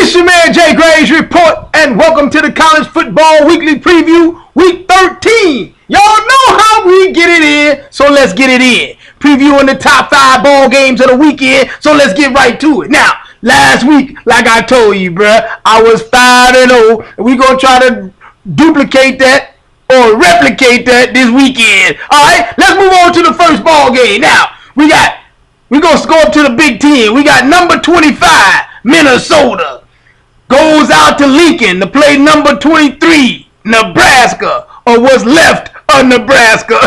It's your man JGR report, and welcome to the College Football Weekly Preview, Week 13. Y'all know how we get it in, so let's get it in. Previewing the top 5 ball games of the weekend, so let's get right to it. Now, last week, like I told you, bruh, I was 5-0, and we're going to try to duplicate that or replicate that this weekend. All right, let's move on to the first ball game. Now, we're going to go up to the Big Ten. We got number 25, Minnesota. Goes out to Lincoln to play number 23, Nebraska, or what's left of Nebraska.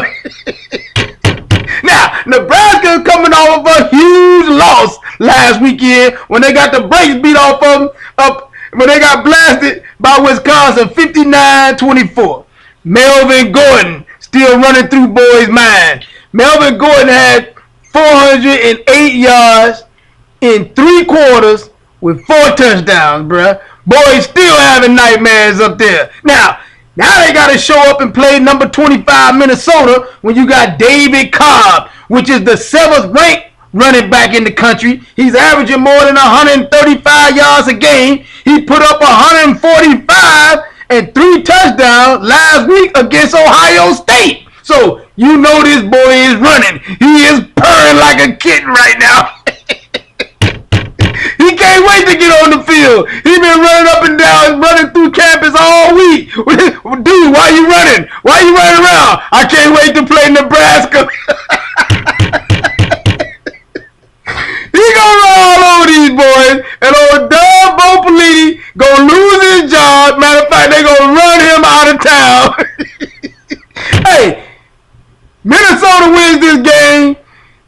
Now, Nebraska coming off of a huge loss last weekend when they got the brakes beat off of them when they got blasted by Wisconsin 59-24. Melvin Gordon still running through boys' mind. Melvin Gordon had 408 yards in 3 quarters with 4 touchdowns, bruh. Boys still having nightmares up there. Now they got to show up and play number 25 Minnesota when you got David Cobb, which is the 7th ranked running back in the country. He's averaging more than 135 yards a game. He put up 145 and 3 touchdowns last week against Ohio State. So you know this boy is running. He is purring like a kitten right now. He can't wait to get on the field. He been running up and down, running through campus all week. Dude, why you running? Why you running around? I can't wait to play Nebraska. He gonna run all over these boys, and old Doug Bopelini gonna lose his job. Matter of fact, they gonna run him out of town. Hey, Minnesota wins this game.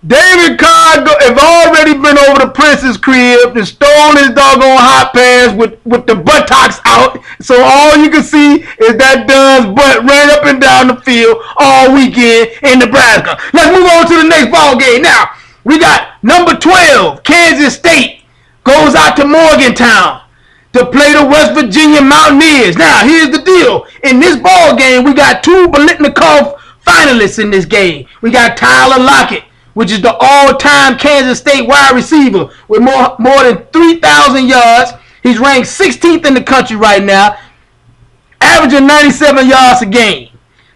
David Cobb have already been over to Prince's crib and stole his doggone hot pass with the buttocks out. So all you can see is that Dunn's butt ran up and down the field all weekend in Nebraska. Let's move on to the next ball game. Now, we got number 12, Kansas State, goes out to Morgantown to play the West Virginia Mountaineers. Now, here's the deal. In this ball game, we got 2 Biletnikoff finalists in this game. We got Tyler Lockett, which is the all-time Kansas State wide receiver with more than 3,000 yards. He's ranked 16th in the country right now, averaging 97 yards a game.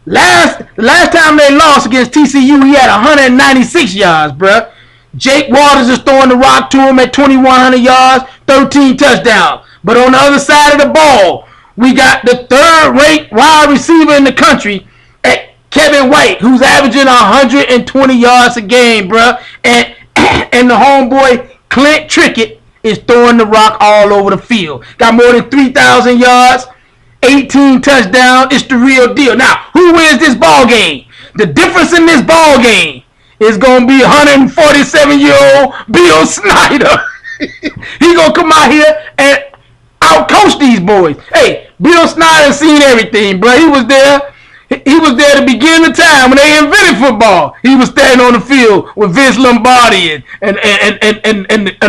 Last time they lost against TCU, he had 196 yards, bruh. Jake Waters is throwing the rock to him at 2,100 yards, 13 touchdowns. But on the other side of the ball, we got the 3rd-ranked wide receiver in the country, Kevin White, who's averaging 120 yards a game, bruh. And the homeboy, Clint Trickett, is throwing the rock all over the field. Got more than 3,000 yards, 18 touchdowns. It's the real deal. Now, who wins this ball game? The difference in this ball game is going to be 147-year-old Bill Snyder. He going to come out here and outcoach these boys. Hey, Bill Snyder seen everything, bruh. He was there. He was there to begin the time when they invented football. He was standing on the field with Vince Lombardi and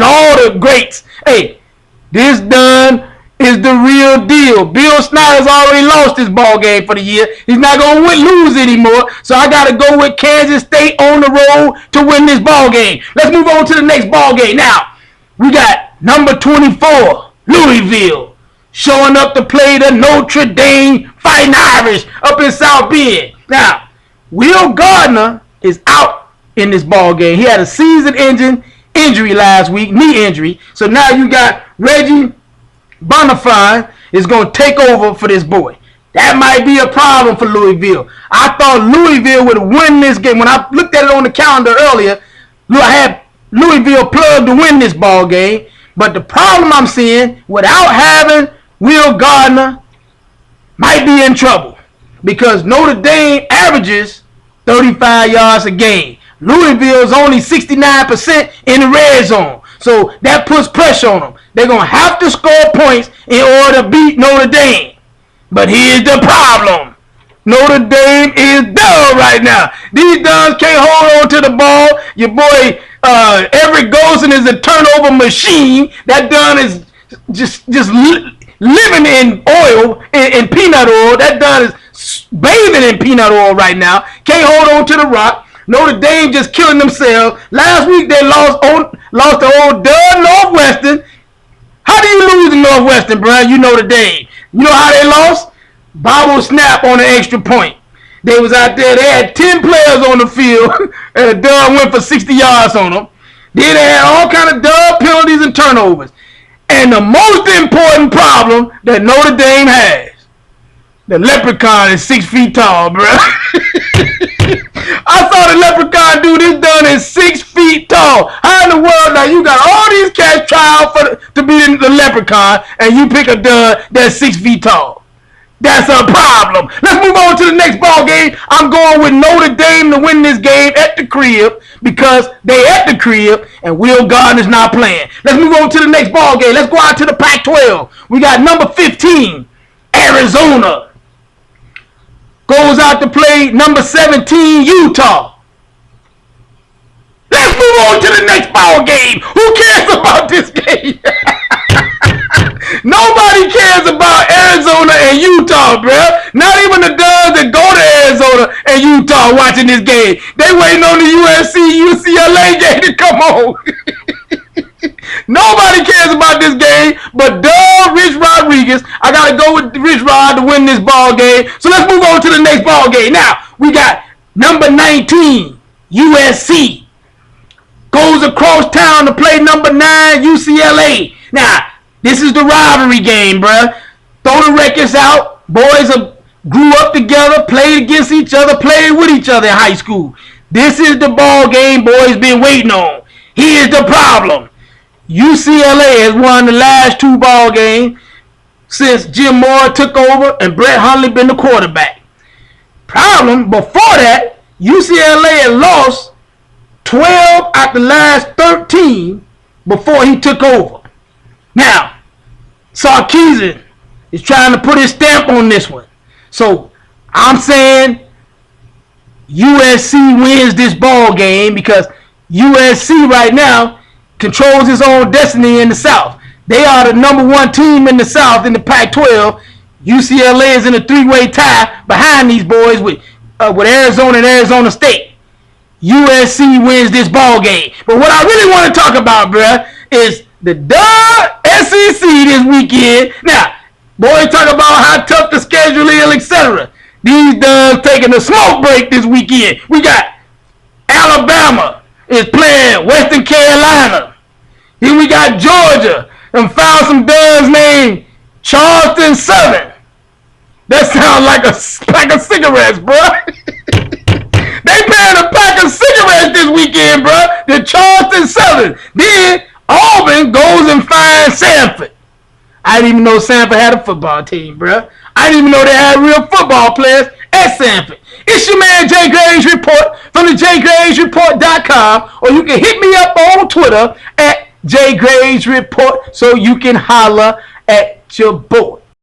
all the greats. Hey, this Dunn is the real deal. Bill Snyder's already lost his ball game for the year. He's not going to lose anymore. So I got to go with Kansas State on the road to win this ball game. Let's move on to the next ball game. Now, we got number 24, Louisville, showing up to play the Notre Dame Fighting Irish up in South Bend. Now, Will Gardner is out in this ball game. He had a season-ending injury last week, knee injury. So now you got Reggie Bonifant is going to take over for this boy. That might be a problem for Louisville. I thought Louisville would win this game. When I looked at it on the calendar earlier, I had Louisville plugged to win this ball game. But the problem I'm seeing, without having Will Gardner, might be in trouble because Notre Dame averages 35 yards a game. Louisville's only 69% in the red zone. So that puts pressure on them. They're going to have to score points in order to beat Notre Dame. But here's the problem. Notre Dame is dull right now. These Duns can't hold on to the ball. Your boy Everett Golson is a turnover machine. That Dun is just living in oil, in peanut oil. That Dun is bathing in peanut oil right now. Can't hold on to the rock. Notre Dame just killing themselves. Last week they lost to old Doug Northwestern. How do you lose to Northwestern, bro. You know the day. You know how they lost? Bobble snap on an extra point. They was out there. They had 10 players on the field, and the dub went for 60 yards on them. Then they had all kind of dub penalties and turnovers. And the most important problem that Notre Dame has, the leprechaun is 6 feet tall, bro. I saw the leprechaun do this done is 6 feet tall. How in the world now you got all these cats try out to be the leprechaun, and you pick a dud that's 6 feet tall? That's a problem. Let's move on to the next ball game. I'm going with Notre Dame to win this game at the crib because they at the crib and Will Gardner's not playing. Let's move on to the next ball game. Let's go out to the Pac-12. We got number 15, Arizona. Goes out to play number 17, Utah. Let's move on to the next ball game. Who cares about this game? Nobody cares about Arizona and Utah, bro. Not even the Dubs that go to Arizona and Utah watching this game. They waiting on the UCLA game to come on. Nobody cares about this game but Rich Rodriguez. I got to go with Rich Rod to win this ball game. So let's move on to the next ball game. Now, we got number 19, USC. Goes across town to play number 9, UCLA. Now, this is the rivalry game, bruh. Throw the records out. Boys grew up together, played against each other, played with each other in high school. This is the ball game boys been waiting on. Here's the problem. UCLA has won the last 2 ball games since Jim Moore took over and Brett Hundley been the quarterback. Problem, before that, UCLA had lost 12 out the last 13 before he took over. Now, Sarkisian is trying to put his stamp on this one. So, I'm saying USC wins this ball game because USC right now controls its own destiny in the South. They are the number 1 team in the South in the Pac-12. UCLA is in a 3-way tie behind these boys with Arizona and Arizona State. USC wins this ball game. But what I really want to talk about, bruh, is the SEC this weekend. Now, boys talk about how tough the schedule is, etc. These Dubs taking a smoke break this weekend. We got Alabama is playing Western Carolina. Then we got Georgia and found some Dubs named Charleston Southern. That sounds like a pack of cigarettes, bro. They playing a pack of cigarettes this weekend, bro. The Charleston Southern. Then Auburn goes and finds Sanford. I didn't even know Sanford had a football team, bro. I didn't even know they had real football players at Sanford. It's your man Jay Graves Report from the jgravesreport.com, or you can hit me up on Twitter at Jay Graves Report so you can holler at your boy.